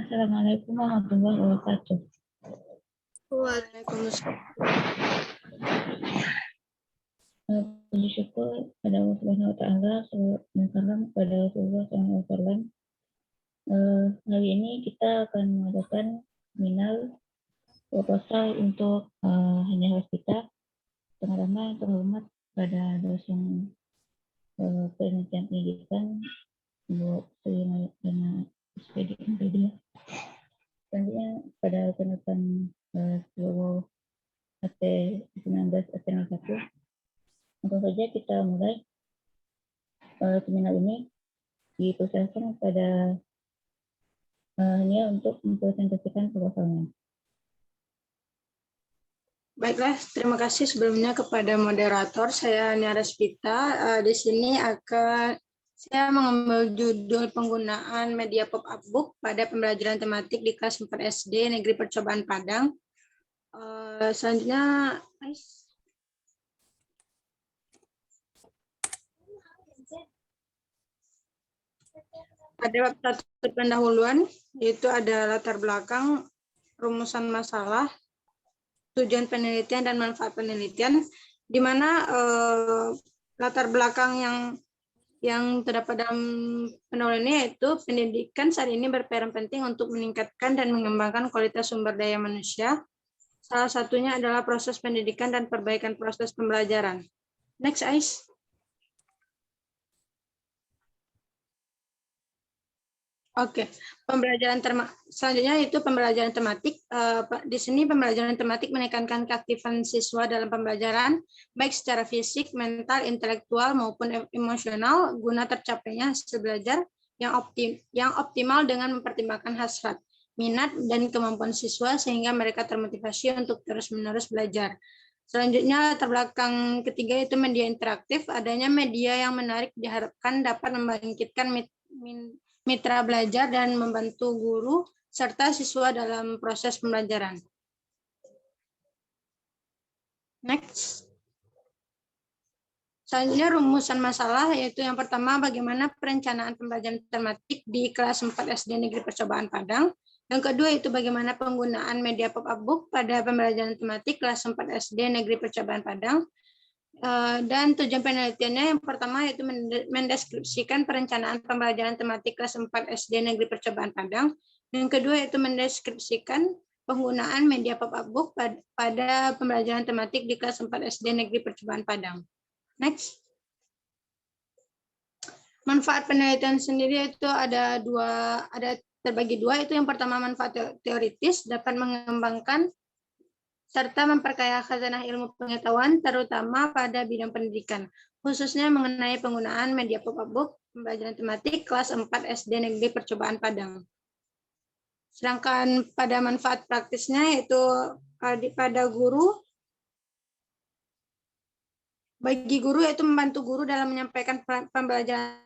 Assalamualaikum warahmatullahi wabarakatuh. Waalaikumsalam. Puji syukur pada Allah Subhanahu wa taala, dan salam kepada Rasulullah SAW. Hari ini kita akan mengadakan seminar proposal untuk hanya kita. Pertama-tama yang terhormat pada dosen penelitian pendidikan Bu Sri Mariana SPD. Selanjutnya pada rekan-rekan seluruh AT19 AT01. Langsung saja kita mulai. Seminar ini dipersilakan pada hanya untuk mempresentasikan proposalnya. Baiklah, terima kasih sebelumnya kepada moderator. Saya Nia Respita. Di sini saya mengambil judul penggunaan media pop-up book pada pembelajaran tematik di kelas 4 SD Negeri Percobaan Padang. Selanjutnya, pada bab 1 pendahuluan, yaitu ada latar belakang, rumusan masalah, tujuan penelitian dan manfaat penelitian, di mana latar belakang yang terdapat dalam pendahuluan ini yaitu pendidikan saat ini berperan penting untuk meningkatkan dan mengembangkan kualitas sumber daya manusia. Salah satunya adalah proses pendidikan dan perbaikan proses pembelajaran. Next, Ais. Oke, selanjutnya itu pembelajaran tematik. Di sini pembelajaran tematik menekankan keaktifan siswa dalam pembelajaran, baik secara fisik, mental, intelektual, maupun emosional, guna tercapainya hasil belajar yang optimal dengan mempertimbangkan hasrat, minat, dan kemampuan siswa sehingga mereka termotivasi untuk terus-menerus belajar. Selanjutnya, latar belakang ketiga itu media interaktif. Adanya media yang menarik diharapkan dapat membangkitkan mitra belajar dan membantu guru serta siswa dalam proses pembelajaran. Next. Selanjutnya rumusan masalah, yaitu yang pertama bagaimana perencanaan pembelajaran tematik di kelas 4 SD Negeri Percobaan Padang. Yang kedua itu bagaimana penggunaan media pop-up book pada pembelajaran tematik kelas 4 SD Negeri Percobaan Padang. Dan tujuan penelitiannya yang pertama yaitu mendeskripsikan perencanaan pembelajaran tematik kelas 4 SD Negeri Percobaan Padang. Yang kedua yaitu mendeskripsikan penggunaan media pop-up book pada pembelajaran tematik di kelas 4 SD Negeri Percobaan Padang. Next. Manfaat penelitian sendiri itu ada terbagi dua. Itu yang pertama manfaat teoritis, dapat mengembangkan serta memperkaya khazanah ilmu pengetahuan terutama pada bidang pendidikan, khususnya mengenai penggunaan media pop-up book pembelajaran tematik kelas 4 SD Negeri Percobaan Padang. Sedangkan pada manfaat praktisnya yaitu pada guru, bagi guru yaitu membantu guru dalam menyampaikan pembelajaran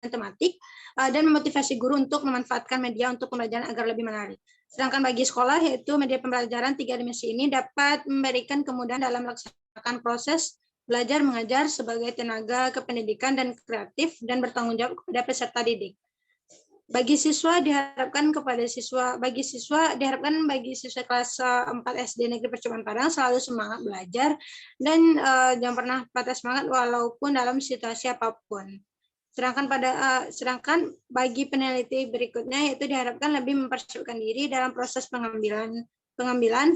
tematik dan memotivasi guru untuk memanfaatkan media untuk pembelajaran agar lebih menarik. Sedangkan bagi sekolah, yaitu media pembelajaran 3 dimensi ini dapat memberikan kemudahan dalam melaksanakan proses belajar mengajar sebagai tenaga kependidikan dan kreatif dan bertanggung jawab kepada peserta didik. Bagi siswa diharapkan bagi siswa kelas 4 SD Negeri Percobaan Padang selalu semangat belajar dan jangan pernah patah semangat walaupun dalam situasi apapun. Sedangkan bagi peneliti berikutnya yaitu diharapkan lebih mempersiapkan diri dalam proses pengambilan,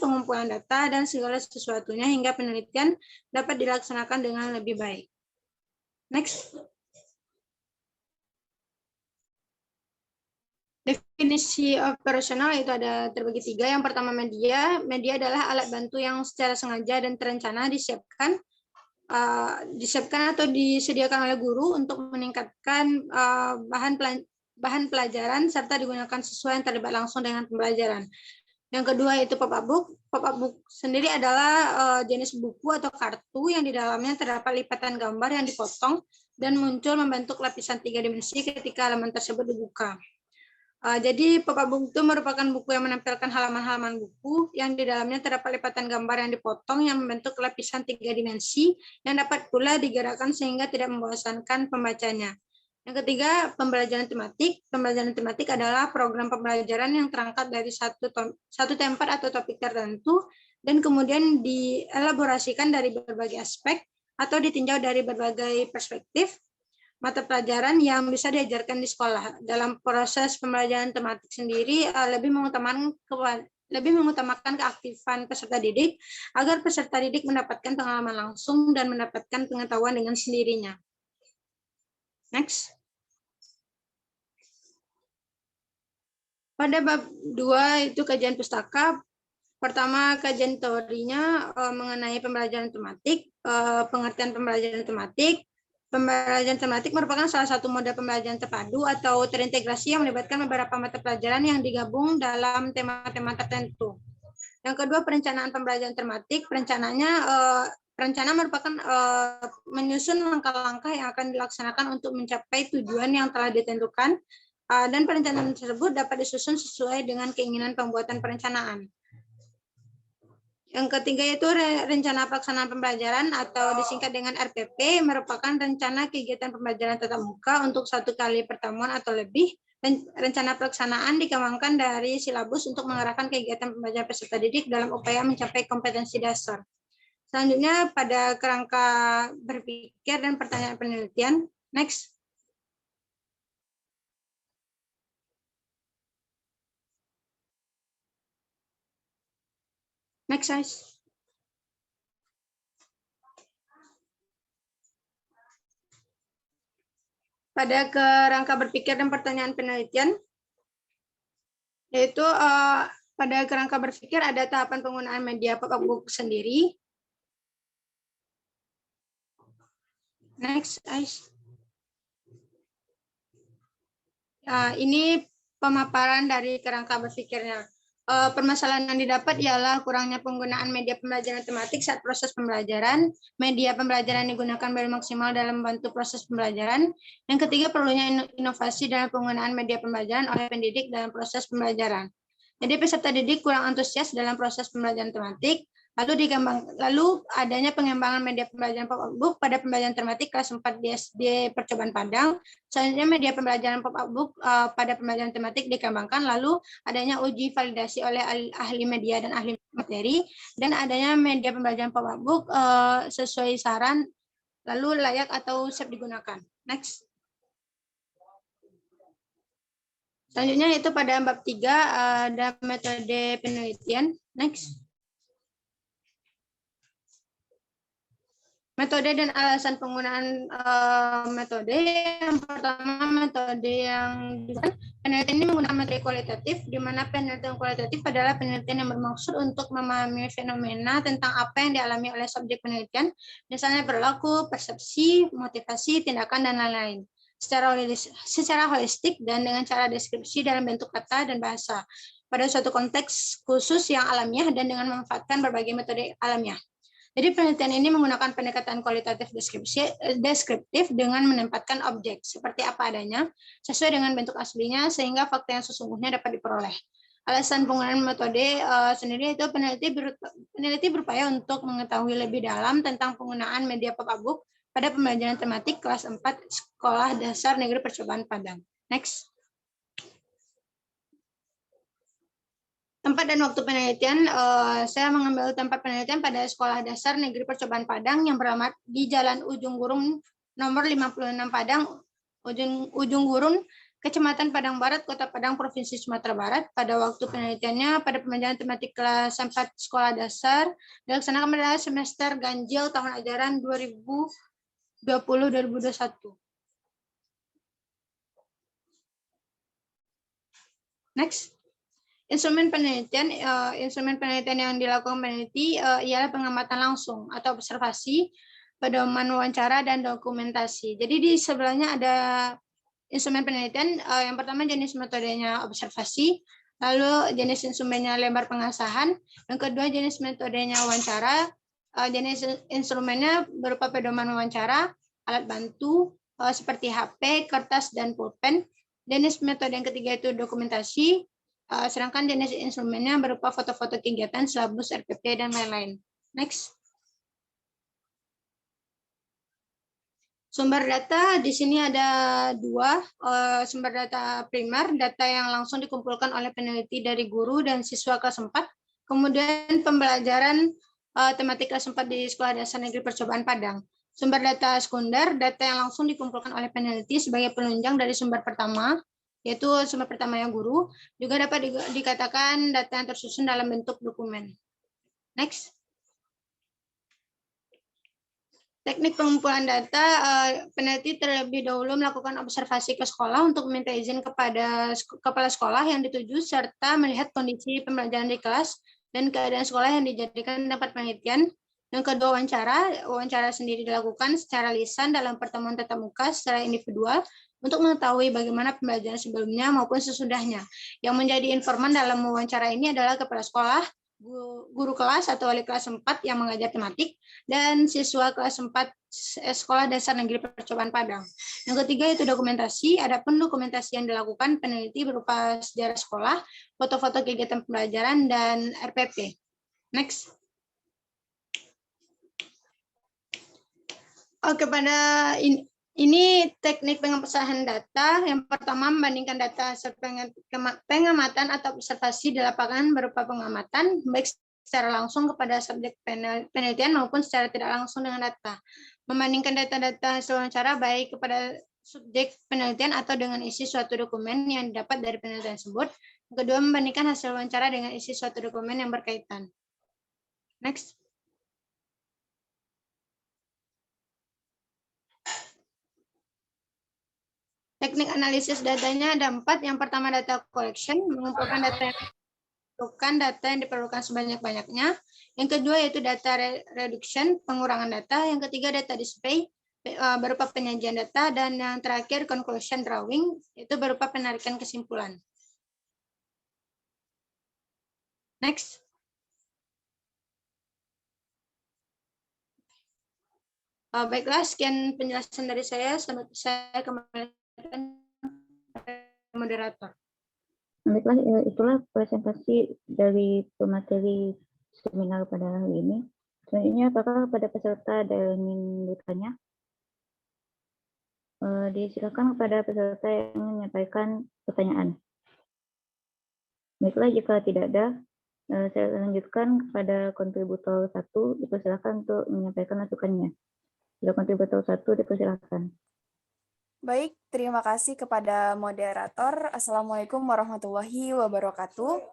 pengumpulan data dan segala sesuatunya hingga penelitian dapat dilaksanakan dengan lebih baik. Next. Definisi operasional itu ada terbagi 3. Yang pertama media adalah alat bantu yang secara sengaja dan terencana disiapkan atau disediakan oleh guru untuk meningkatkan bahan pelajaran serta digunakan sesuai yang terlibat langsung dengan pembelajaran. Yang kedua itu pop-up book. Pop-up book sendiri adalah jenis buku atau kartu yang di dalamnya terdapat lipatan gambar yang dipotong dan muncul membentuk lapisan 3 dimensi ketika halaman tersebut dibuka. Jadi pop-up book itu merupakan buku yang menampilkan halaman-halaman buku yang di dalamnya terdapat lipatan gambar yang dipotong yang membentuk lapisan 3 dimensi yang dapat pula digerakkan sehingga tidak membosankan pembacanya. Yang ketiga, pembelajaran tematik. Pembelajaran tematik adalah program pembelajaran yang terangkat dari satu tempat atau topik tertentu dan kemudian dielaborasikan dari berbagai aspek atau ditinjau dari berbagai perspektif mata pelajaran yang bisa diajarkan di sekolah. Dalam proses pembelajaran tematik sendiri lebih mengutamakan keaktifan peserta didik agar peserta didik mendapatkan pengalaman langsung dan mendapatkan pengetahuan dengan sendirinya. Next. Pada bab 2 itu kajian pustaka. Pertama, kajian teorinya mengenai pembelajaran tematik, pengertian pembelajaran tematik. Pembelajaran tematik merupakan salah satu model pembelajaran terpadu atau terintegrasi yang melibatkan beberapa mata pelajaran yang digabung dalam tema-tema tertentu. Yang kedua, perencanaan pembelajaran tematik. Perencana merupakan menyusun langkah-langkah yang akan dilaksanakan untuk mencapai tujuan yang telah ditentukan, dan perencanaan tersebut dapat disusun sesuai dengan keinginan pembuatan perencanaan. Yang ketiga yaitu rencana pelaksanaan pembelajaran atau disingkat dengan RPP, merupakan rencana kegiatan pembelajaran tatap muka untuk 1 kali pertemuan atau lebih. Rencana pelaksanaan dikembangkan dari silabus untuk mengarahkan kegiatan pembelajaran peserta didik dalam upaya mencapai kompetensi dasar. Selanjutnya pada kerangka berpikir dan pertanyaan penelitian. Next. Next, guys. Pada kerangka berpikir dan pertanyaan penelitian, yaitu pada kerangka berpikir ada tahapan penggunaan media pop-up book sendiri. Next, guys. Ini pemaparan dari kerangka berpikirnya. Permasalahan yang didapat ialah kurangnya penggunaan media pembelajaran tematik saat proses pembelajaran. Media pembelajaran digunakan belum maksimal dalam membantu proses pembelajaran. Yang ketiga, perlunya inovasi dalam penggunaan media pembelajaran oleh pendidik dalam proses pembelajaran. Jadi peserta didik kurang antusias dalam proses pembelajaran tematik. Lalu adanya pengembangan media pembelajaran pop-up book pada pembelajaran tematik kelas 4 di SD Percobaan Padang. Selanjutnya media pembelajaran pop-up book pada pembelajaran tematik dikembangkan, lalu adanya uji validasi oleh ahli media dan ahli materi, dan adanya media pembelajaran pop-up book sesuai saran, lalu layak atau siap digunakan. Next. Selanjutnya itu pada bab 3 ada metode penelitian. Next. Metode dan alasan penggunaan metode. Yang pertama, metode yang penelitian ini menggunakan metode kualitatif, di mana penelitian kualitatif adalah penelitian yang bermaksud untuk memahami fenomena tentang apa yang dialami oleh subjek penelitian, misalnya perilaku, persepsi, motivasi, tindakan, dan lain-lain. Secara holistik dan dengan cara deskripsi dalam bentuk kata dan bahasa, pada suatu konteks khusus yang alamiah dan dengan memanfaatkan berbagai metode alamiah. Jadi penelitian ini menggunakan pendekatan kualitatif deskriptif dengan menempatkan objek seperti apa adanya sesuai dengan bentuk aslinya sehingga fakta yang sesungguhnya dapat diperoleh. Alasan penggunaan metode sendiri itu peneliti berupaya untuk mengetahui lebih dalam tentang penggunaan media pop-up book pada pembelajaran tematik kelas 4 Sekolah Dasar Negeri Percobaan Padang. Next. Tempat dan waktu penelitian, saya mengambil tempat penelitian pada Sekolah Dasar Negeri Percobaan Padang yang beralamat di Jalan Ujung Gurun nomor 56 Padang, Ujung Gurun, Kecamatan Padang Barat, Kota Padang, Provinsi Sumatera Barat. Pada waktu penelitiannya pada pembelajaran tematik kelas 4 Sekolah Dasar dilaksanakan pada semester ganjil tahun ajaran 2020-2021. Next. Instrumen penelitian yang dilakukan peneliti ialah pengamatan langsung atau observasi, pedoman wawancara, dan dokumentasi. Jadi di sebelahnya ada instrumen penelitian. Yang pertama jenis metodenya observasi, lalu jenis instrumennya lembar pengasahan, yang kedua jenis metodenya wawancara, jenis instrumennya berupa pedoman wawancara, alat bantu seperti HP, kertas, dan pulpen. Jenis metode yang ketiga itu dokumentasi, sedangkan jenis instrumennya berupa foto-foto kegiatan, silabus, RPP, dan lain-lain. Next. Sumber data di sini ada dua, sumber data primer, data yang langsung dikumpulkan oleh peneliti dari guru dan siswa kelas 4, kemudian pembelajaran tematik kelas 4 di Sekolah Dasar Negeri Percobaan Padang. Sumber data sekunder, data yang langsung dikumpulkan oleh peneliti sebagai penunjang dari sumber pertama, yaitu sumber pertama yang guru, juga dapat dikatakan data yang tersusun dalam bentuk dokumen. Next. Teknik pengumpulan data, peneliti terlebih dahulu melakukan observasi ke sekolah untuk meminta izin kepada kepala sekolah yang dituju, serta melihat kondisi pembelajaran di kelas dan keadaan sekolah yang dijadikan tempat penelitian. Yang kedua, wawancara sendiri dilakukan secara lisan dalam pertemuan tatap muka secara individual untuk mengetahui bagaimana pembelajaran sebelumnya maupun sesudahnya. Yang menjadi informan dalam wawancara ini adalah kepala sekolah, guru kelas atau wali kelas 4 yang mengajar tematik, dan siswa kelas 4 Sekolah Dasar Negeri Percobaan Padang. Yang ketiga itu dokumentasi. Adapun dokumentasi yang dilakukan peneliti berupa sejarah sekolah, foto-foto kegiatan pembelajaran, dan RPP. Next. Oke, pada ini teknik pengesahan data. Yang pertama, membandingkan data hasil pengamatan atau observasi di lapangan berupa pengamatan, baik secara langsung kepada subjek penelitian maupun secara tidak langsung dengan data. Membandingkan data-data hasil wawancara baik kepada subjek penelitian atau dengan isi suatu dokumen yang didapat dari penelitian tersebut. Yang kedua, membandingkan hasil wawancara dengan isi suatu dokumen yang berkaitan. Next. Teknik analisis datanya ada 4. Yang pertama, data collection, mengumpulkan data yang diperlukan sebanyak-banyaknya. Yang kedua yaitu data reduction, pengurangan data. Yang ketiga, data display, berupa penyajian data. Dan yang terakhir, conclusion drawing, itu berupa penarikan kesimpulan. Next. Baiklah, sekian penjelasan dari saya. Selamat saya kembalikan moderator. Baiklah, itulah presentasi dari pemateri seminar pada hari ini. Selanjutnya, apakah pada peserta ada yang ingin bertanya? Disilakan kepada peserta yang menyampaikan pertanyaan. Baiklah, jika tidak ada, saya lanjutkan kepada kontributor 1. Dipersilakan untuk menyampaikan masukannya. Jika kontributor 1, dipersilakan. Baik, terima kasih kepada moderator. Assalamualaikum warahmatullahi wabarakatuh.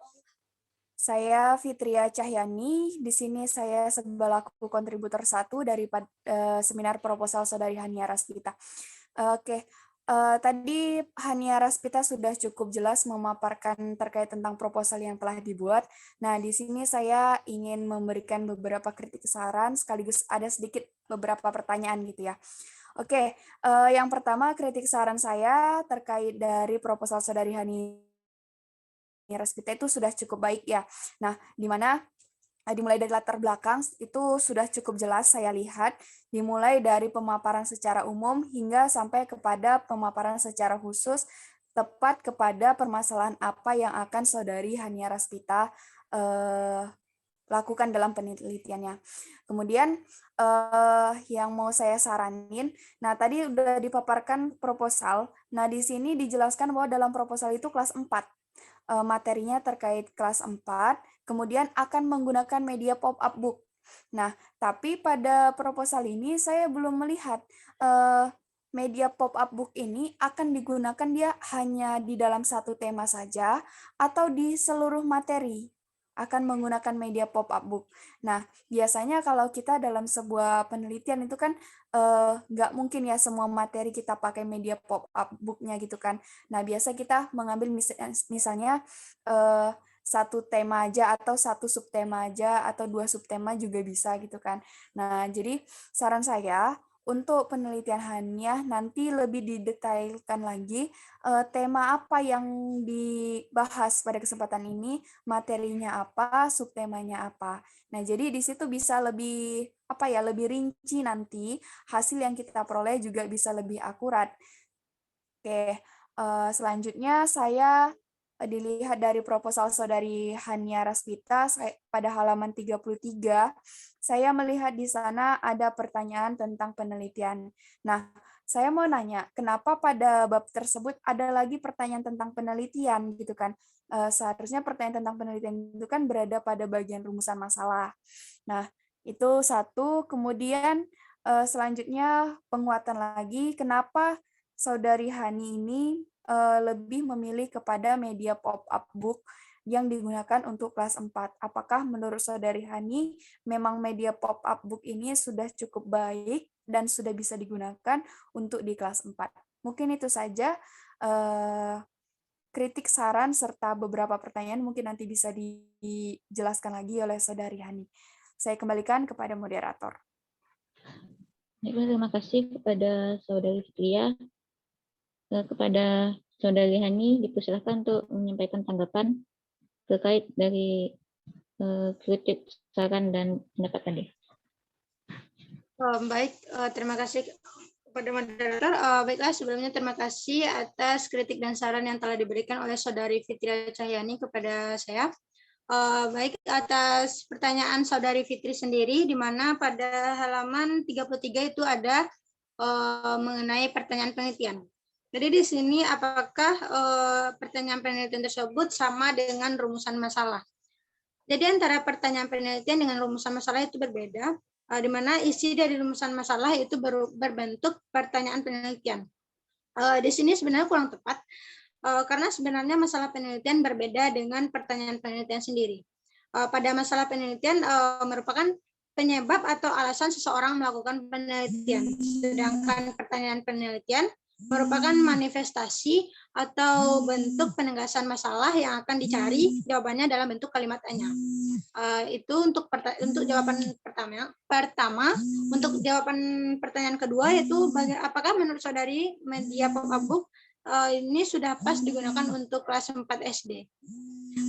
Saya Fitria Cahyani. Di sini saya selaku kontributor 1 dari seminar proposal Saudari Hania Raspita. Oke, tadi Hania Raspita sudah cukup jelas memaparkan terkait tentang proposal yang telah dibuat. Nah, di sini saya ingin memberikan beberapa kritik saran, sekaligus ada sedikit beberapa pertanyaan gitu ya. Oke, yang pertama kritik saran saya terkait dari proposal Saudari Hania Raspita itu sudah cukup baik ya. Nah, di mana dimulai dari latar belakang itu sudah cukup jelas saya lihat, dimulai dari pemaparan secara umum hingga sampai kepada pemaparan secara khusus tepat kepada permasalahan apa yang akan Saudari Hania Raspita lakukan dalam penelitiannya. Kemudian yang mau saya saranin, nah tadi udah dipaparkan proposal. Nah di sini dijelaskan bahwa dalam proposal itu kelas 4. Materinya terkait kelas 4, kemudian akan menggunakan media pop-up book. Nah, tapi pada proposal ini saya belum melihat media pop-up book ini akan digunakan dia hanya di dalam satu tema saja atau di seluruh materi akan menggunakan media pop-up book. Nah, biasanya kalau kita dalam sebuah penelitian itu kan nggak mungkin ya semua materi kita pakai media pop-up book-nya gitu kan. Nah, biasa kita mengambil misalnya satu tema aja atau satu subtema aja atau 2 subtema juga bisa gitu kan. Nah, jadi saran saya untuk penelitian Hania nanti lebih didetailkan lagi tema apa yang dibahas pada kesempatan ini, materinya apa, subtemanya apa. Nah, jadi di situ bisa lebih lebih rinci nanti hasil yang kita peroleh juga bisa lebih akurat. Oke, selanjutnya saya dilihat dari proposal Saudari Hania Raspita pada halaman 33, saya melihat di sana ada pertanyaan tentang penelitian. Nah, saya mau nanya, kenapa pada bab tersebut ada lagi pertanyaan tentang penelitian gitu kan? Seharusnya pertanyaan tentang penelitian itu kan berada pada bagian rumusan masalah. Nah, itu satu. Kemudian selanjutnya penguatan lagi, kenapa Saudari Hani ini lebih memilih kepada media pop-up book yang digunakan untuk kelas 4. Apakah menurut Saudari Hani memang media pop-up book ini sudah cukup baik dan sudah bisa digunakan untuk di kelas 4? Mungkin itu saja kritik, saran, serta beberapa pertanyaan mungkin nanti bisa dijelaskan lagi oleh Saudari Hani. Saya kembalikan kepada moderator. Terima kasih kepada Saudari Fitria. Kepada Saudari Hani, dipersilakan untuk menyampaikan tanggapan terkait dari kritik, saran, dan pendapat tadi. Baik, terima kasih kepada moderator. Baiklah, sebelumnya terima kasih atas kritik dan saran yang telah diberikan oleh Saudari Fitria Cahyani kepada saya. Baik, atas pertanyaan Saudari Fitri sendiri, di mana pada halaman 33 itu ada mengenai pertanyaan penelitian. Jadi di sini apakah pertanyaan penelitian tersebut sama dengan rumusan masalah? Jadi antara pertanyaan penelitian dengan rumusan masalah itu berbeda, di mana isi dari rumusan masalah itu berbentuk pertanyaan penelitian. Di sini sebenarnya kurang tepat, karena sebenarnya masalah penelitian berbeda dengan pertanyaan penelitian sendiri. Pada masalah penelitian merupakan penyebab atau alasan seseorang melakukan penelitian, sedangkan pertanyaan penelitian merupakan manifestasi atau bentuk penegasan masalah yang akan dicari jawabannya dalam bentuk kalimat hanya. Itu untuk jawaban pertama. Untuk jawaban pertanyaan kedua yaitu apakah menurut Saudari media pop-up book ini sudah pas digunakan untuk kelas 4 SD.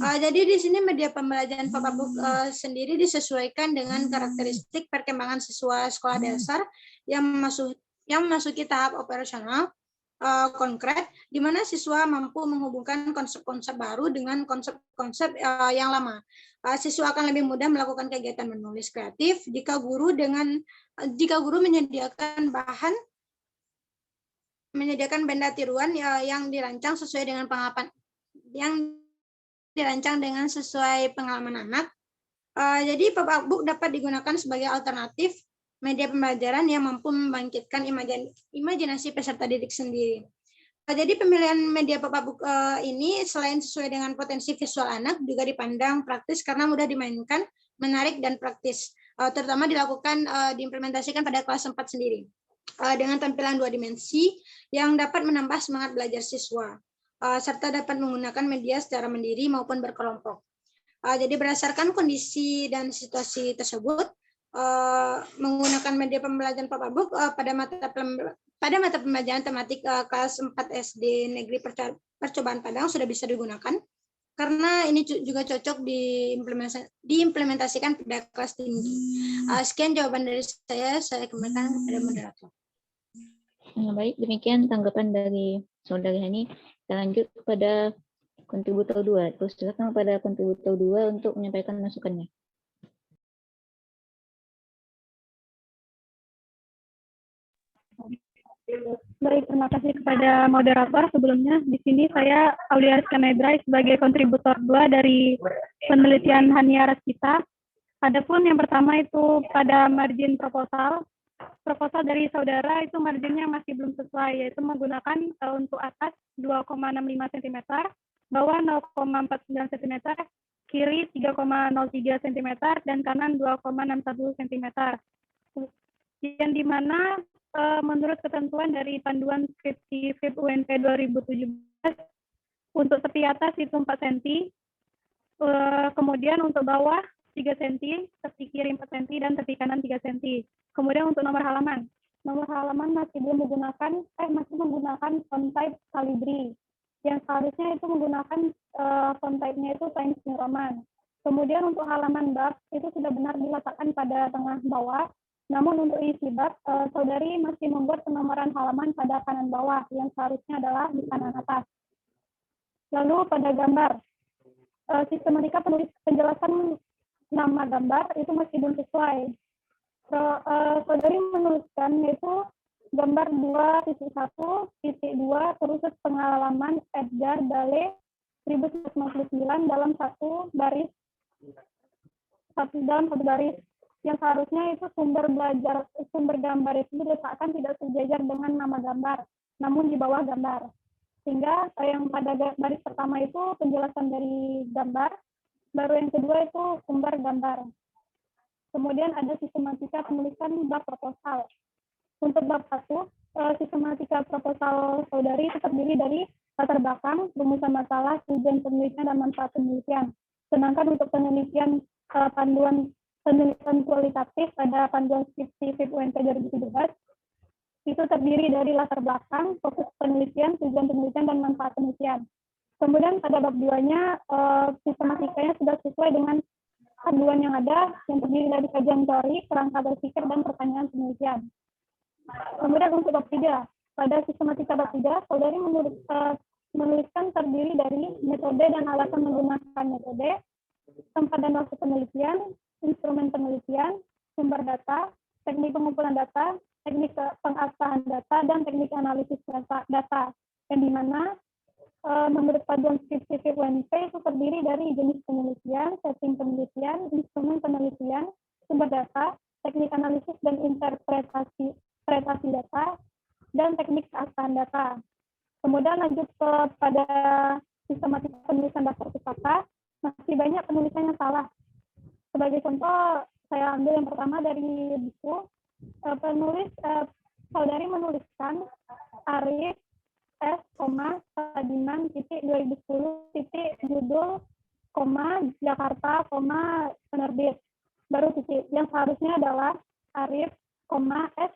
Jadi di sini media pembelajaran pop-up book sendiri disesuaikan dengan karakteristik perkembangan siswa sekolah dasar yang memasuki tahap operasional konkret, di mana siswa mampu menghubungkan konsep-konsep baru dengan konsep-konsep yang lama. Siswa akan lebih mudah melakukan kegiatan menulis kreatif jika guru menyediakan benda tiruan yang dirancang sesuai dengan pengalaman anak. Jadi pop-up book dapat digunakan sebagai alternatif media pembelajaran yang mampu membangkitkan imajinasi peserta didik sendiri. Jadi pemilihan media pop-up book ini selain sesuai dengan potensi visual anak, juga dipandang praktis karena mudah dimainkan, menarik, dan praktis. Terutama diimplementasikan pada kelas 4 sendiri. Dengan tampilan 2 dimensi yang dapat menambah semangat belajar siswa, serta dapat menggunakan media secara mandiri maupun berkelompok. Jadi berdasarkan kondisi dan situasi tersebut, menggunakan media pembelajaran pop-up book pada mata pembelajaran tematik kelas 4 SD Negeri Percobaan Padang sudah bisa digunakan, karena ini juga cocok diimplementasikan pada kelas tinggi. Sekian jawaban dari saya kembalikan kepada moderator. Baik, demikian tanggapan dari Saudari Hani. Kita lanjut kepada kontributor 2. Terus silakan kepada kontributor 2 untuk menyampaikan masukannya. Baik, terima kasih kepada moderator. Sebelumnya di sini saya Aulia Rizka Medrai sebagai kontributor 2 dari penelitian Hania Raskita. Adapun yang pertama itu pada margin proposal dari saudara itu marginnya masih belum sesuai, yaitu menggunakan untuk atas 2,65 cm, bawah 0,49 cm, kiri 3,03 cm, dan kanan 2,61 cm. Yang dimana menurut ketentuan dari panduan skripsi FIP UNP 2017, untuk tepi atas itu 4 cm, kemudian untuk bawah 3 cm, tepi kiri 4 cm, dan tepi kanan 3 cm. Kemudian untuk nomor halaman masih menggunakan font type Calibri, yang seharusnya itu menggunakan font type-nya itu Times New Roman. Kemudian untuk halaman bab itu sudah benar diletakkan pada tengah bawah, namun untuk isi bab, saudari masih membuat penomoran halaman pada kanan bawah, yang seharusnya adalah di kanan atas. Lalu pada gambar, sistematika penjelasan nama gambar itu masih belum sesuai. Saudari menuliskan yaitu gambar 2.1.2 kursus pengalaman Edgar Dale 1999 dalam satu baris yang seharusnya itu sumber gambar itu diletakkan tidak sejajar dengan nama gambar, namun di bawah gambar. Sehingga yang pada baris pertama itu penjelasan dari gambar, baru yang kedua itu sumber gambar. Kemudian ada sistematika penulisan bab proposal. Untuk bab 1, sistematika proposal saudari itu terdiri dari latar belakang, rumusan masalah, tujuan penelitian, dan manfaat penelitian. Sedangkan untuk penelitian panduan penelitian kualitatif pada panduan skripsi FIP UNT 2017 itu terdiri dari latar belakang, fokus penelitian, tujuan penelitian, dan manfaat penelitian. Kemudian pada bab 2-nya sistematikanya sudah sesuai dengan panduan yang ada, yang terdiri dari kajian teori, kerangka berpikir, dan pertanyaan penelitian. Kemudian untuk bab 3, pada sistematika bab 3, saudari menuliskan terdiri dari metode dan alasan menggunakan metode, tempat dan waktu penelitian, instrumen penelitian, sumber data, teknik pengumpulan data, teknik pengabsahan data, dan teknik analisis data. Yang dimana menurut panduan skripsi FIP UNT itu terdiri dari jenis penelitian, setting penelitian, instrumen penelitian, sumber data, teknik analisis dan interpretasi data, dan teknik keabsahan data. Kemudian lanjut pada sistematika penulisan daftar pustaka, masih banyak penulisan yang salah. Sebagai contoh, saya ambil yang pertama dari buku, saudari menuliskan Arif S, Sadiman, 2010, judul, Jakarta, penerbit. Baru titik. Yang seharusnya adalah Arif, S,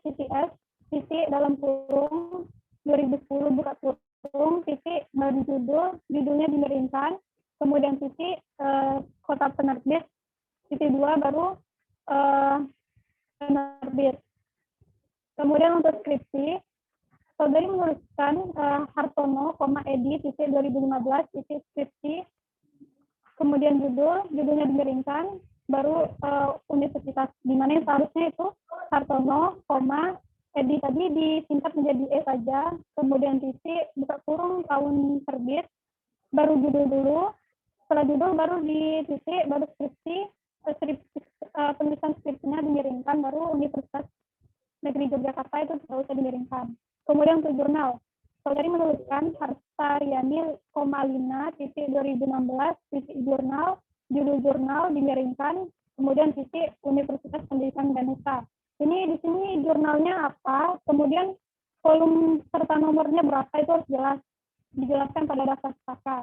dalam kurung, 2010, buka kurung, baru judulnya dimiringkan, kemudian kota penerbit, 2, baru penerbit. Kemudian untuk skripsi, saudari menuliskan Hartono, Edi, 2015, skripsi, kemudian judulnya dimiringkan, baru universitas, di mana yang seharusnya itu Hartono, Edi tadi disingkat menjadi E saja, kemudian buka kurung tahun terbit, baru judul dulu, setelah judul baru baru skripsi, penulisan skripsinya dimiringkan, baru Universitas Negeri Yogyakarta itu tidak usah dimiringkan. Kemudian untuk jurnal, saudari menuliskan Hartariani, Lina, 2016, jurnal, judul jurnal dimiringkan, kemudian Universitas Pendidikan Ganesha. Ini di sini jurnalnya apa, kemudian kolom serta nomornya berapa itu harus dijelaskan pada daftar pustaka.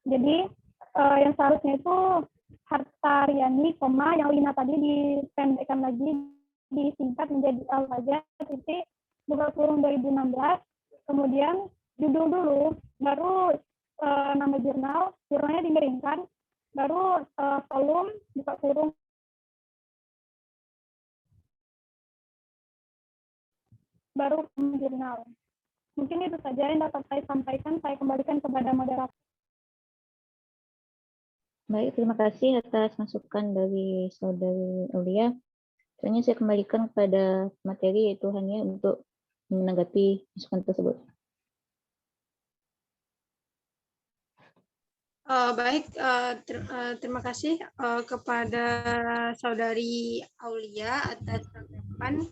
Jadi yang seharusnya itu Hartariani, yang Lina tadi dipendekkan lagi, disingkat menjadi L saja, buka kurung 2016, kemudian judul dulu, baru nama jurnalnya dimiringkan, baru kolom, buka kurung, baru jurnal. Mungkin itu saja yang dapat saya sampaikan, saya kembalikan kepada moderator. Baik, terima kasih atas masukan dari Saudari Aulia. Selanjutnya saya kembalikan kepada materi, yaitu Hania, untuk menanggapi masukan tersebut. Baik, terima kasih kepada Saudari Aulia atas tanggapan,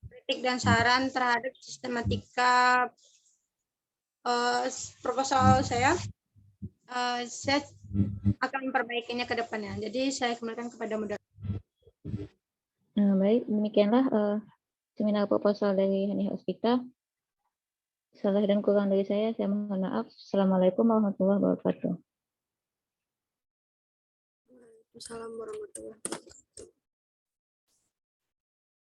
kritik dan saran terhadap sistematika proposal saya. Saya akan memperbaikinya ke depannya. Jadi saya kembalikan kepada moderator. Baik, demikianlah seminar proposal dari Hania Hospita. Salah dan kurang dari saya mohon maaf. Assalamualaikum warahmatullahi wabarakatuh. Waalaikumsalam warahmatullahi wabarakatuh.